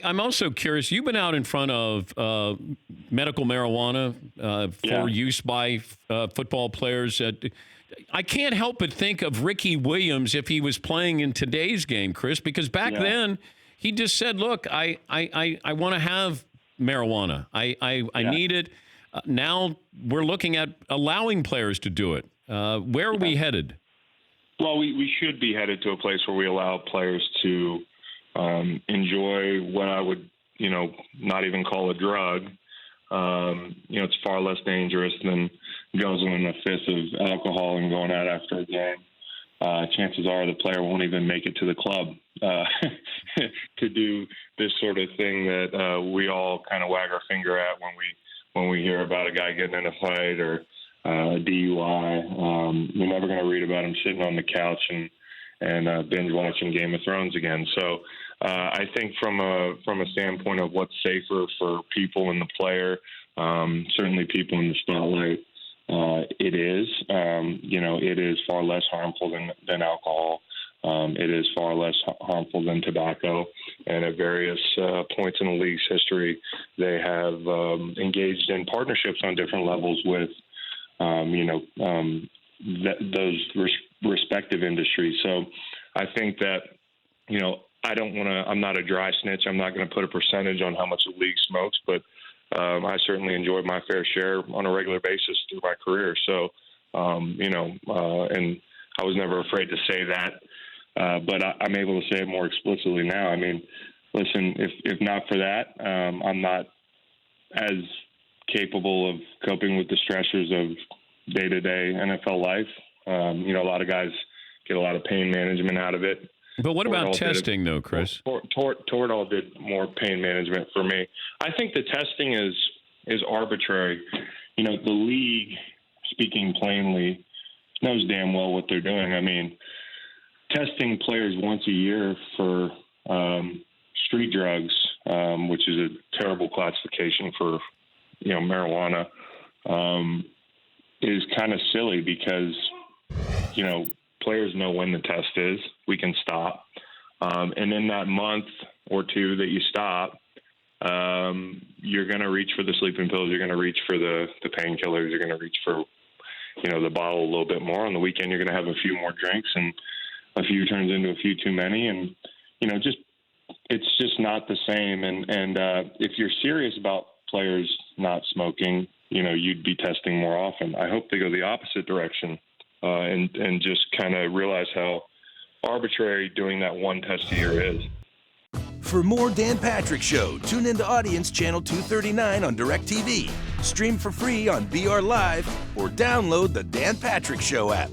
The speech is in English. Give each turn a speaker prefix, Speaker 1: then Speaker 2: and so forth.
Speaker 1: I'm also curious. You've been out in front of medical marijuana for use by football players. I can't help but think of Ricky Williams if he was playing in today's game, Chris, because back then he just said, "Look, I want to have marijuana. I need it." Now we're looking at allowing players to do it. Where are we headed?
Speaker 2: Well, we should be headed to a place where we allow players to enjoy what I would, not even call a drug. It's far less dangerous than guzzling a fifth of alcohol and going out after a game. Chances are the player won't even make it to the club to do this sort of thing that we all kind of wag our finger at when we hear about a guy getting in a fight or DUI. We're never going to read about him sitting on the couch and binge watching Game of Thrones again. So I think from a standpoint of what's safer for people and the player, certainly people in the spotlight, it is. It is far less harmful than alcohol. It is far less harmful than tobacco. And at various points in the league's history, they have engaged in partnerships on different levels with those respective industries. So I think that, I'm not a dry snitch. I'm not going to put a percentage on how much the league smokes, but I certainly enjoyed my fair share on a regular basis through my career. So, and I was never afraid to say that, but I'm able to say it more explicitly now. I mean, listen, if not for that, I'm not as capable of coping with the stressors of day-to-day NFL life. A lot of guys get a lot of pain management out of it.
Speaker 1: But what about testing, though, Chris?
Speaker 2: Toradol did more pain management for me. I think the testing is arbitrary. The league, speaking plainly, knows damn well what they're doing. I mean, testing players once a year for street drugs, which is a terrible classification for, marijuana, is kind of silly because, players know when the test is. We can stop. And in that month or two that you stop, you're going to reach for the sleeping pills. You're going to reach for the painkillers. You're going to reach for, the bottle a little bit more. On the weekend, you're going to have a few more drinks, and a few turns into a few too many. And, it's just not the same. And if you're serious about players not smoking, you'd be testing more often. I hope they go the opposite direction. And just kind of realize how arbitrary doing that one test a year is.
Speaker 3: For more Dan Patrick Show, tune into Audience Channel 239 on DirecTV. Stream for free on BR Live or download the Dan Patrick Show app.